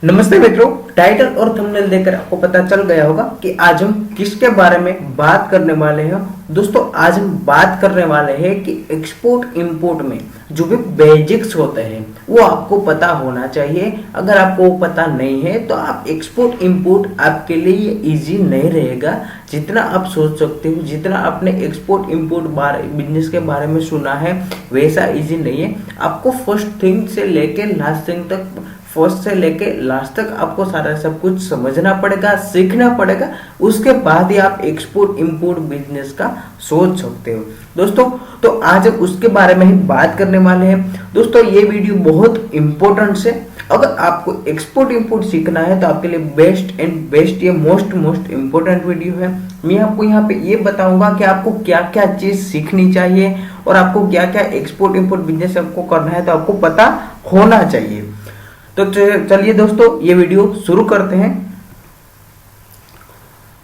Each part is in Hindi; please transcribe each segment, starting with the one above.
नमस्ते मित्रों, टाइटल और थंबनेल देखकर आपको पता चल गया होगा कि आज हम किसके बारे में बात करने वाले हैं। दोस्तों, आज हम बात करने वाले हैं कि एक्सपोर्ट इंपोर्ट में जो भी बेसिक्स होते हैं वो आपको पता होना चाहिए। अगर आपको वो पता नहीं है तो आप एक्सपोर्ट इंपोर्ट आपके लिए ये इजी नहीं रहेगा जितना आप सोच सकते हो। जितना आपने एक्सपोर्ट इंपोर्ट बिजनेस के बारे में सुना है वैसा इजी नहीं है। आपको फर्स्ट थिंग से लेके लास्ट थिंग तक, फर्स्ट से लेके लास्ट तक आपको सारा सब कुछ समझना पड़ेगा, सीखना पड़ेगा। उसके बाद ही आप एक्सपोर्ट इंपोर्ट बिजनेस का सोच सकते हो। दोस्तों, तो आज हम उसके बारे में ही बात करने वाले हैं। दोस्तों, ये वीडियो बहुत इंपॉर्टेंट है। अगर आपको एक्सपोर्ट इंपोर्ट सीखना है तो आपके लिए बेस्ट एंड बेस्ट ये मोस्ट इंपॉर्टेंट वीडियो है। मैं आपको यहाँ पे ये बताऊंगा कि आपको क्या क्या चीज सीखनी चाहिए और आपको क्या क्या एक्सपोर्ट इंपोर्ट बिजनेस आपको करना है तो आपको पता होना चाहिए। तो चलिए दोस्तों, ये वीडियो शुरू करते हैं।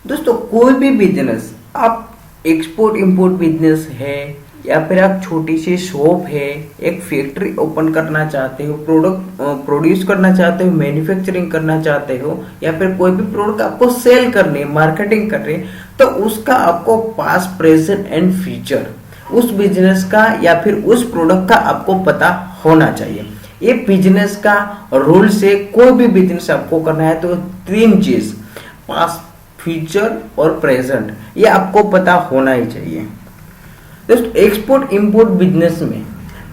दोस्तों, कोई भी बिजनेस, आप एक्सपोर्ट इंपोर्ट बिजनेस है या फिर आप छोटी सी शॉप है, एक फैक्ट्री ओपन करना चाहते हो, प्रोडक्ट प्रोड्यूस करना चाहते हो, मैन्युफैक्चरिंग करना चाहते हो, या फिर कोई भी प्रोडक्ट आपको सेल करनी है, मार्केटिंग कर रहे हैं, तो उसका आपको पास्ट, प्रेजेंट एंड फ्यूचर उस बिजनेस का या फिर उस प्रोडक्ट का आपको पता होना चाहिए। ये बिजनेस का रूल से कोई भी बिजनेस आपको करना है तो तीन चीज, पास्ट, फ्यूचर और प्रेजेंट, ये आपको पता होना ही चाहिए। दोस्तों, एक्सपोर्ट इंपोर्ट बिजनेस में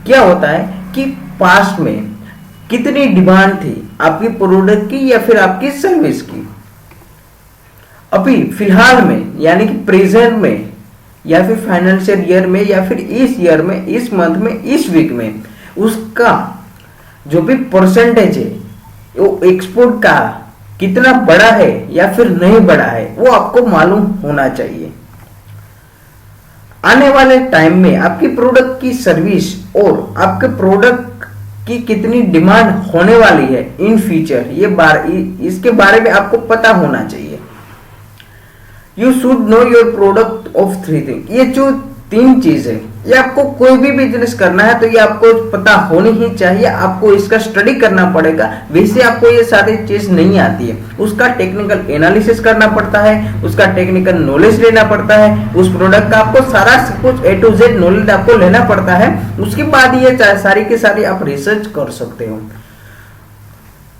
क्या होता है कि पास्ट में कितनी डिमांड थी आपकी प्रोडक्ट की या फिर आपकी सर्विस की, अभी फिलहाल में यानी कि प्रेजेंट में या फिर फाइनेंशियल ईयर में या फिर इस ईयर में, इस मंथ में, इस वीक में उसका जो भी परसेंटेज है वो एक्सपोर्ट का कितना बड़ा है या फिर नहीं बड़ा है वो आपको मालूम होना चाहिए। आने वाले टाइम में आपकी प्रोडक्ट की सर्विस और आपके प्रोडक्ट की कितनी डिमांड होने वाली है इन फ्यूचर, इसके बारे में आपको पता होना चाहिए। You should know your product of three thing, ये जो तीन चीज है ये आपको कोई भी बिजनेस करना है तो ये आपको पता होनी ही चाहिए। आपको इसका स्टडी करना पड़ेगा। वैसे आपको ये सारी चीज नहीं आती है, उसका टेक्निकल एनालिसिस करना पड़ता है, उसका टेक्निकल नॉलेज लेना पड़ता है, उस प्रोडक्ट का आपको सारा कुछ A to Z नॉलेज आपको लेना पड़ता है। उसके बाद ये सारी की सारी आप रिसर्च कर सकते हो।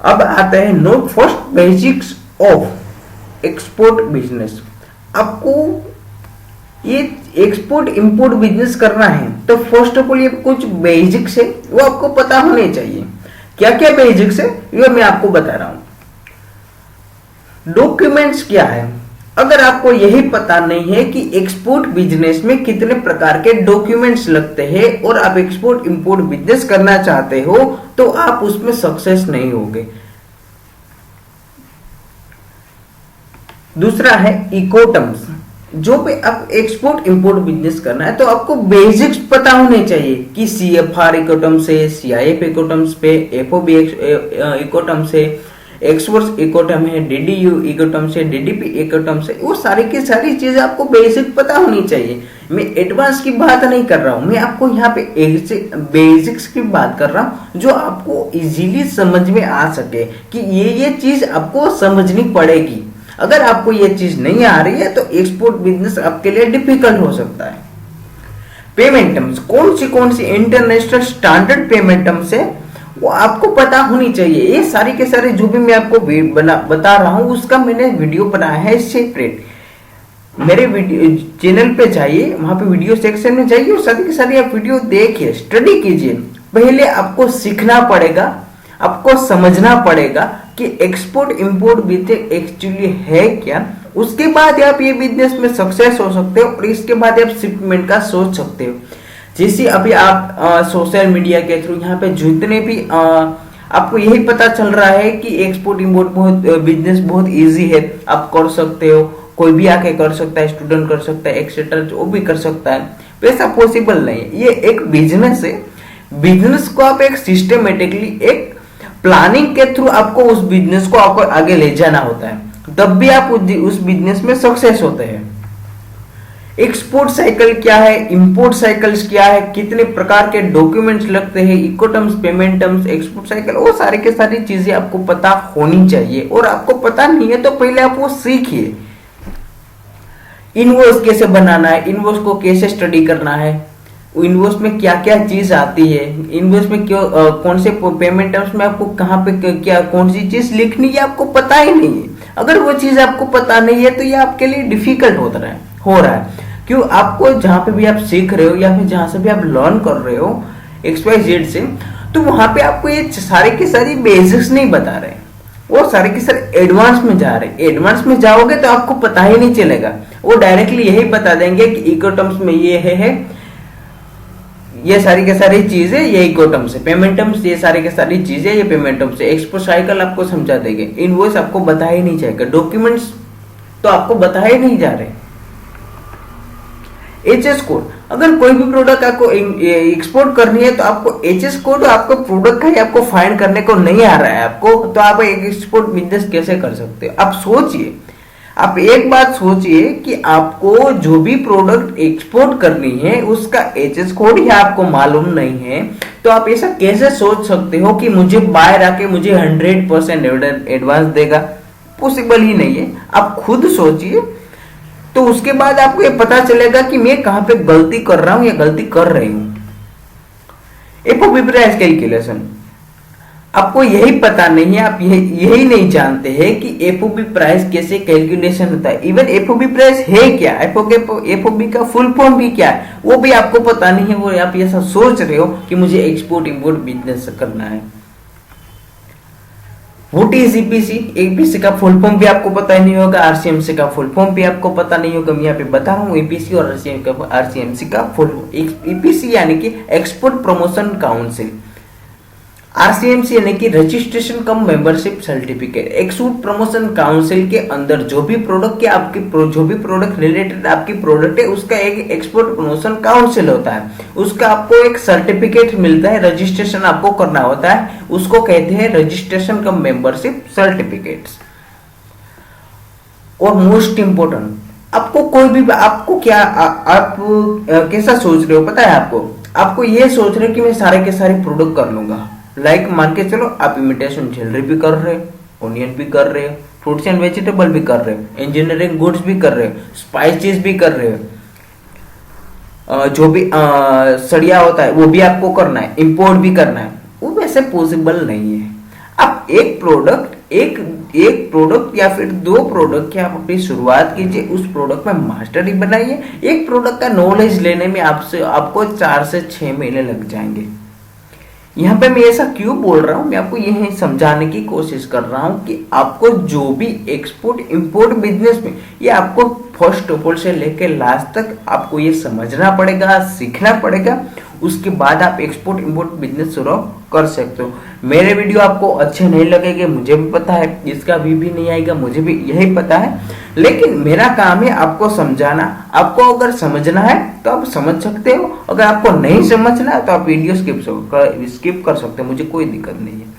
अब आते हैं no first basics of export business. आपको ये एक्सपोर्ट इंपोर्ट बिजनेस करना है तो फर्स्ट ऑफ ऑल ये कुछ बेसिक्स है वो आपको पता होने चाहिए। क्या क्या बेसिक्स है ये मैं आपको बता रहा हूं। डॉक्यूमेंट्स क्या है, अगर आपको यही पता नहीं है कि एक्सपोर्ट बिजनेस में कितने प्रकार के डॉक्यूमेंट्स लगते हैं और आप एक्सपोर्ट इंपोर्ट बिजनेस करना चाहते हो तो आप उसमें सक्सेस नहीं होगे। दूसरा है इकोटर्म्स। जो भी आप एक्सपोर्ट इंपोर्ट बिजनेस करना है तो आपको बेसिक्स पता होने चाहिए कि CFR इकोटर्म्स है, CIF इकोटर्म्स पे, FOB इकोटर्म्स है, एक्सपोर्ट्स इकोटर्म है, DDU इकोटर्म्स है, DDP इकोटर्म्स है। वो सारी की सारी चीजें आपको बेसिक पता होनी चाहिए। मैं एडवांस की बात नहीं कर रहा हूं, मैं आपको यहाँ पे बेसिक्स की बात कर रहा हूं जो आपको इजीली समझ में आ सके कि ये चीज आपको समझनी पड़ेगी। अगर आपको ये चीज नहीं आ रही है तो एक्सपोर्ट बिजनेस आपके लिए डिफिकल्ट हो सकता है। पेमेंट टर्म्स, कौन सी इंटरनेशनल स्टैंडर्ड पेमेंट टर्म्स है वो आपको पता होनी चाहिए। ये सारी के सारे जो भी मैं आपको बता रहा हूं उसका मैंने वीडियो बनाया है सेपरेट। मेरे वीडियो चैनल पे जाइए, वहां पे वीडियो सेक्शन में जाइए और सारी की सारी आप वीडियो देखिए, स्टडी कीजिए। पहले आपको सीखना पड़ेगा, आपको समझना पड़ेगा कि एक्सपोर्ट इंपोर्ट बिजनेस एक्चुअली है क्या। उसके बाद आप ये बिजनेस में सक्सेस हो सकते हो और इसके बाद आप शिपमेंट का सोच सकते हो। जैसे अभी आप सोशल मीडिया के थ्रू यहाँ पे जितने भी आपको यही पता चल रहा है कि एक्सपोर्ट इंपोर्ट बिजनेस बहुत इजी है, आप कर सकते हो, कोई भी आके कर सकता है, स्टूडेंट कर सकता है, एक्सेट्रा जो भी कर सकता है। वैसा पॉसिबल नहीं है। ये एक बिजनेस है। बिजनेस को आप एक सिस्टमेटिकली एक प्लानिंग के थ्रू आपको उस बिजनेस को आपको आगे ले जाना होता है, तब भी आप उस बिजनेस में सक्सेस होते हैं। एक्सपोर्ट साइकिल क्या है, इंपोर्ट साइकिल्स क्या है, कितने प्रकार के डॉक्यूमेंट्स लगते हैं, इकोटर्म्स, पेमेंट टर्म्स, एक्सपोर्ट साइकिल, वो सारी की सारी चीजें आपको पता होनी चाहिए। और आपको पता नहीं है तो पहले आप वो सीखिए। इनवॉइस कैसे बनाना है, इनवॉइस को कैसे स्टडी करना है, इनवॉइस में क्या क्या चीज आती है, इनवॉइस में क्यों कौन से पेमेंट टर्म्स में आपको कहाँ पे क्या कौन सी चीज लिखनी है आपको पता ही नहीं है। अगर वो चीज आपको पता नहीं है तो ये आपके लिए डिफिकल्ट हो रहा है। क्यों, आपको जहां पे भी आप सीख रहे हो या फिर जहां से भी आप लर्न कर रहे हो XYZ से, तो वहां पे आपको ये सारे की सारी बेसिक्स नहीं बता रहे, वो सारे के सारे एडवांस में जा रहे हैं। एडवांस में जाओगे तो आपको पता ही नहीं चलेगा, वो डायरेक्टली यही बता देंगे कि इकोटर्म्स में ये है, ये सारी के सारी चीजें ये इकोटर्म्स है, पेमेंट टर्म्स ये सारी के सारी चीजें ये पेमेंट टर्म्स है, एक्सपोर्ट साइकिल आपको समझा देंगे, इनवॉइस आपको बता ही नहीं जाएगा, डॉक्यूमेंट्स तो आपको बता ही नहीं जा रहे। HS कोड, अगर कोई भी प्रोडक्ट आपको एक्सपोर्ट करनी है तो आपको HS कोड आपको प्रोडक्ट का ही आपको फाइंड करने को नहीं आ रहा है आपको, तो आप एक एक्सपोर्ट बिजनेस कैसे कर सकते हो? आप सोचिए, आप एक बात सोचिए कि आपको जो भी प्रोडक्ट एक्सपोर्ट करनी है उसका HS कोड ही आपको मालूम नहीं है, तो आप ऐसा कैसे सोच सकते हो कि मुझे बायर आके मुझे 100% एडवांस देगा? पॉसिबल ही नहीं है। आप खुद सोचिए, तो उसके बाद आपको ये पता चलेगा कि मैं कहां पे गलती कर रहा हूं या गलती कर रही हूं। FOB प्राइस कैलकुलेशन, आपको यही पता नहीं है, आप यही नहीं जानते हैं कि FOB प्राइस कैसे कैलकुलेशन होता है। इवन FOB प्राइस है क्या, FOB का फुल फॉर्म भी क्या है वो भी आपको पता नहीं है। वो आप ऐसा सोच रहे हो कि मुझे एक्सपोर्ट इंपोर्ट बिजनेस करना है। What is EPC? EPC का फुल फॉर्म भी आपको पता नहीं होगा, RCMC का फुल फॉर्म भी आपको पता नहीं होगा। मैं यहाँ पे बता रहा हूँ EPC और RCMC का फुल। EPC यानी कि एक्सपोर्ट प्रमोशन काउंसिल, RCMC यानी कि registration cum membership certificate. Export promotion council के अंदर जो भी प्रोडक्ट के आपके जो भी प्रोडक्ट रिलेटेड आपकी प्रोडक्ट है उसका एक एक्सपोर्ट प्रमोशन काउंसिल होता है, उसका आपको एक सर्टिफिकेट मिलता है, रजिस्ट्रेशन आपको करना होता है, उसको कहते हैं रजिस्ट्रेशन कम मेंबरशिप सर्टिफिकेट्स। और मोस्ट इंपोर्टेंट, आपको कोई भी आपको क्या आप कैसा सोच रहे हो पता है? आपको ये सोच रहे हो कि मैं सारे के सारे प्रोडक्ट कर लूंगा। लाइक मान के चलो आप इमिटेशन ज्वेलरी भी कर रहे हो, ओनियन भी कर रहे हो, फ्रूट्स एंड वेजिटेबल भी कर रहे हो, इंजीनियरिंग गुड्स भी कर रहे हो, स्पाइसेस भी कर रहे हो, जो भी सड़िया होता है वो भी आपको करना है, इंपोर्ट भी करना है। वो वैसे पॉसिबल नहीं है। आप एक प्रोडक्ट या फिर 2 प्रोडक्ट की आप अपनी शुरुआत कीजिए, उस प्रोडक्ट में मास्टरी बनाइए। एक प्रोडक्ट का नॉलेज लेने में आपको 4 से 6 महीने लग जाएंगे। यहाँ पे मैं ऐसा क्यों बोल रहा हूँ, मैं आपको यही समझाने की कोशिश कर रहा हूँ कि आपको जो भी एक्सपोर्ट इंपोर्ट बिजनेस में, ये आपको फर्स्ट ऑफ ऑल से लेकर लास्ट तक आपको ये समझना पड़ेगा, सीखना पड़ेगा। उसके बाद आप एक्सपोर्ट इंपोर्ट बिजनेस शुरू कर सकते हो। मेरे वीडियो आपको अच्छे नहीं लगेंगे, मुझे भी पता है, इसका भी नहीं आएगा, मुझे भी यही पता है, लेकिन मेरा काम है आपको समझाना। आपको अगर समझना है तो आप समझ सकते हो, अगर आपको नहीं समझना है तो आप वीडियो स्किप कर सकते हो, मुझे कोई दिक्कत नहीं है।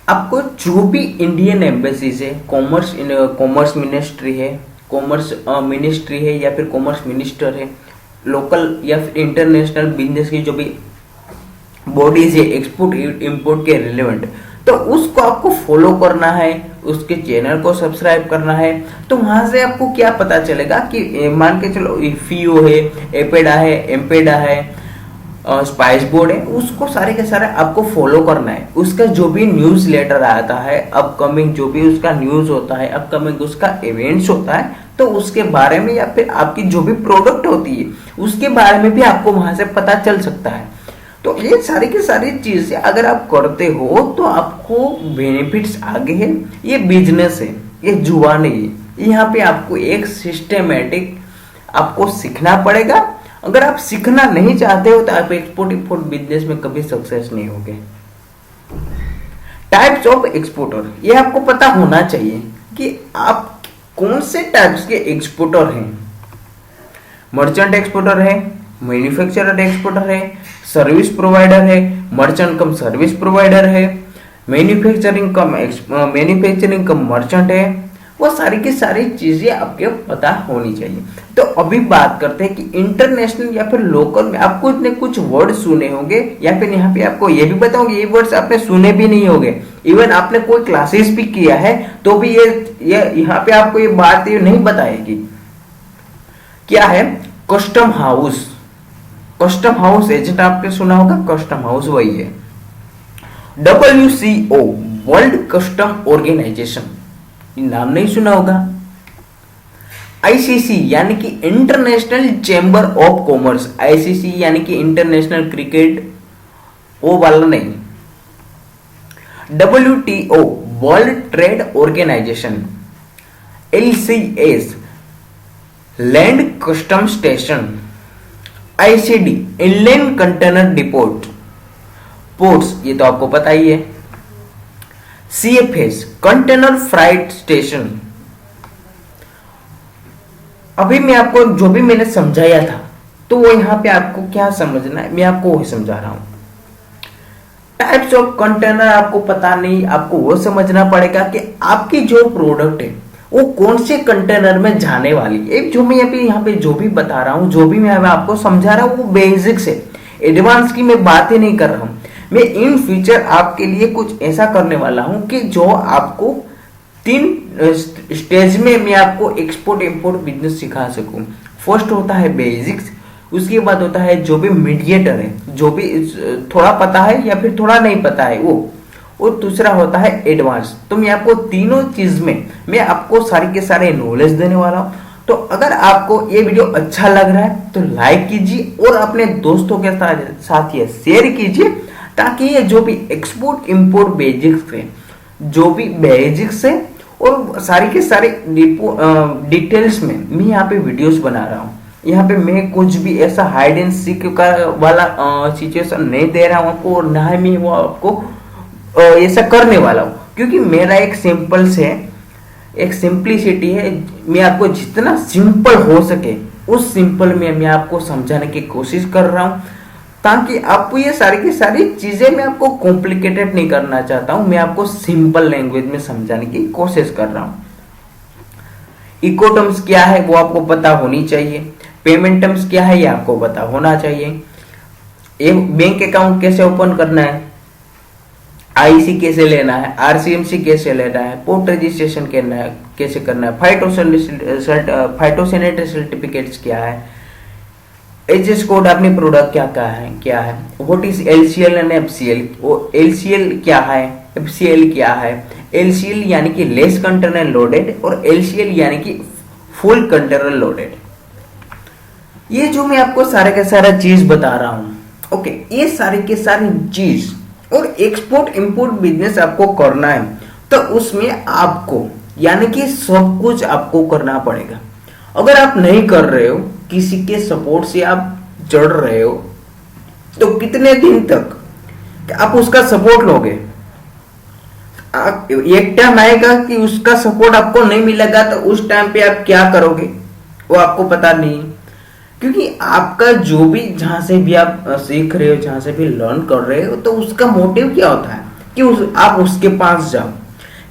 आपको जो भी इंडियन एम्बेसीज है, कॉमर्स मिनिस्ट्री है, कॉमर्स मिनिस्ट्री है या फिर कॉमर्स मिनिस्टर है, लोकल या फिर इंटरनेशनल बिजनेस की जो भी बॉडीज है एक्सपोर्ट इंपोर्ट के रिलेवेंट, तो उसको आपको फॉलो करना है, उसके चैनल को सब्सक्राइब करना है। तो वहां से आपको क्या पता चलेगा कि मान के चलो FIO है, एपेडा है, एम्पेडा है, स्पाइस बोर्ड है, उसको सारे के सारे आपको फॉलो करना है। उसका जो भी न्यूज लेटर आता है, अपकमिंग जो भी उसका न्यूज होता है, अपकमिंग उसका इवेंट्स होता है, तो उसके बारे में या फिर आपकी जो भी प्रोडक्ट होती है उसके बारे में भी आपको वहां से पता चल सकता है। तो ये सारी की सारी चीजें अगर आप करते हो तो आपको बेनिफिट्स आगे है। ये बिजनेस है, ये जुआ नहीं है। यहाँ पे आपको एक सिस्टमेटिक आपको सीखना पड़ेगा। अगर आप सीखना नहीं चाहते हो तो आप एक्सपोर्ट इंपोर्ट बिजनेस में कभी सक्सेस नहीं होगे। टाइप्स ऑफ एक्सपोर्टर, ये आपको पता होना चाहिए कि आप कौन से टाइप्स के एक्सपोर्टर हैं। मर्चेंट एक्सपोर्टर है, मैन्युफैक्चरर एक्सपोर्टर है, सर्विस प्रोवाइडर है, मर्चेंट कम सर्विस प्रोवाइडर है, मैन्युफैक्चरिंग कम मर्चेंट है, वो सारी की सारी चीजें आपके पता होनी चाहिए। तो अभी बात करते हैं कि इंटरनेशनल या फिर लोकल में आपको इतने कुछ वर्ड सुने होंगे, या फिर यहाँ पे आपको ये भी बताऊंगे ये वर्ड्स आपने सुने भी नहीं होंगे, इवन आपने कोई क्लासेस भी किया है तो भी ये यहाँ पे आपको ये बात ये नहीं बताएगी। क्या है custom house? Custom house agent आपने सुना होगा, कस्टम हाउस वही है। WCO वर्ल्ड कस्टम ऑर्गेनाइजेशन, नाम नहीं सुना होगा। ICC यानी कि international chamber of commerce, ICC यानी कि इंटरनेशनल क्रिकेट, वो वाला नहीं। WTO world trade organisation, LCS land custom station, ICD inland container depot ports, ये तो आपको पता ही है। CFS container freight station. अभी मैं आपको जो भी मैंने समझाया था तो वो यहाँ पे आपको क्या समझना है, मैं आपको वही समझा रहा हूं। टाइप्स ऑफ कंटेनर आपको पता नहीं, आपको वो समझना पड़ेगा कि आपकी जो प्रोडक्ट है वो कौन से कंटेनर में जाने वाली है। जो मैं अभी यहाँ पे जो भी बता रहा हूँ, जो भी मैं आपको समझा रहा हूँ वो बेसिक्स है, एडवांस की मैं बात ही नहीं कर रहा हूँ। मैं इन फ्यूचर आपके लिए कुछ ऐसा करने वाला हूं कि जो आपको 3 स्टेज में मैं आपको एक्सपोर्ट इंपोर्ट बिजनेस सिखा सकूं। फर्स्ट होता है बेसिक्स, उसके बाद होता है जो भी मीडिएटर है, जो भी थोड़ा पता है या फिर थोड़ा नहीं पता है वो, और दूसरा होता है एडवांस। तो मैं आपको तीनों चीज में मैं आपको सारे के सारे नॉलेज देने वाला हूं। तो अगर आपको ये वीडियो अच्छा लग रहा है तो लाइक कीजिए और अपने दोस्तों के साथ ये शेयर कीजिए, ताकि ये जो भी एक्सपोर्ट इंपोर्ट बेसिक्स है, जो भी बेसिक्स है और सारी के सारे डिटेल्स में मैं यहाँ पे वीडियोस बना रहा हूँ। यहाँ पे मैं कुछ भी ऐसा हाइड एंड सीक का वाला सिचुएशन नहीं दे रहा हूँ आपको, और ना ही मैं वो आपको ऐसा करने वाला हूँ, क्योंकि मेरा एक सिंपल से एक सिंपलिसिटी है। मैं आपको जितना सिंपल हो सके उस सिंपल में मैं आपको समझाने की कोशिश कर रहा हूँ, ताकि आपको ये सारी की सारी चीजें मैं आपको कॉम्प्लिकेटेड नहीं करना चाहता हूं, मैं आपको सिंपल लैंग्वेज में समझाने की कोशिश कर रहा हूं। इको टर्म्स क्या है वो आपको पता होनी चाहिए, पेमेंट टर्म्स क्या है ये आपको पता होना चाहिए, एक बैंक अकाउंट कैसे ओपन करना है, IC कैसे लेना है, RCMC कैसे लेना है, पोर्ट रजिस्ट्रेशन कैसे करना है, फाइटोसैनिटरी सर्टिफिकेट्स क्या है, HS कोड अपनी प्रोडक्ट क्या है, what is LCL and FCL, वो LCL क्या है, FCL क्या है। LCL यानी कि लेस कंटेनर लोडेड और LCL यानी कि फुल कंटेनर लोडेड। ये जो मैं आपको सारे का सारा चीज बता रहा हूं, ओके, ये सारी के सारी चीज और एक्सपोर्ट इंपोर्ट बिजनेस आपको करना है तो उसमें आपको यानी कि सब कुछ आपको करना पड़ेगा। अगर आप नहीं कर रहे हो, किसी के सपोर्ट से आप चढ़ रहे हो, तो कितने दिन तक आप उसका सपोर्ट लोगे? एक टाइम आएगा कि उसका सपोर्ट आपको नहीं मिलेगा, तो उस टाइम पे आप क्या करोगे वो आपको पता नहीं, क्योंकि आपका जो भी जहां से भी आप सीख रहे हो, जहां से भी लर्न कर रहे हो, तो उसका मोटिव क्या होता है कि आप उसके पास जाओ।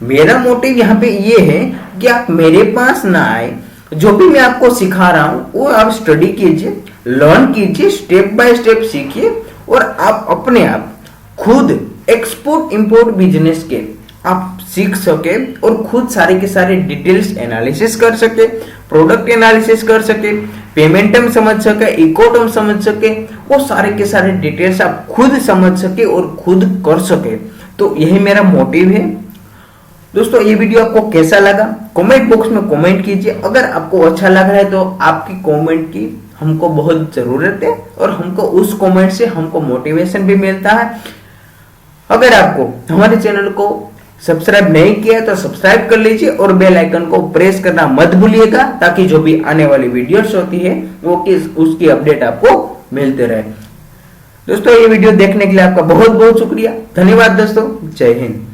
मेरा मोटिव यहाँ पे ये है कि आप मेरे पास ना आए, जो भी मैं आपको सिखा रहा हूं वो आप स्टडी कीजिए, लर्न कीजिए, स्टेप बाय स्टेप सीखिए, और आप अपने आप खुद एक्सपोर्ट इंपोर्ट बिजनेस के आप सीख सके और खुद सारे के सारे डिटेल्स एनालिसिस कर सके, प्रोडक्ट एनालिसिस कर सके, पेमेंट टर्म समझ सके, इको टर्म समझ सके, वो सारे के सारे डिटेल्स आप खुद समझ सके और खुद कर सके। तो यही मेरा मोटिव है। दोस्तों, ये वीडियो आपको कैसा लगा कमेंट बॉक्स में कमेंट कीजिए। अगर आपको अच्छा लग रहा है तो आपकी कमेंट की हमको बहुत जरूरत है, और हमको उस कमेंट से हमको मोटिवेशन भी मिलता है। अगर आपको हमारे चैनल को सब्सक्राइब नहीं किया तो सब्सक्राइब कर लीजिए और बेल आइकन को प्रेस करना मत भूलिएगा, ताकि जो भी आने वाली वीडियोस होती है वो उसकी अपडेट आपको मिलते रहे। दोस्तों, ये वीडियो देखने के लिए आपका बहुत बहुत शुक्रिया। धन्यवाद दोस्तों। जय हिंद।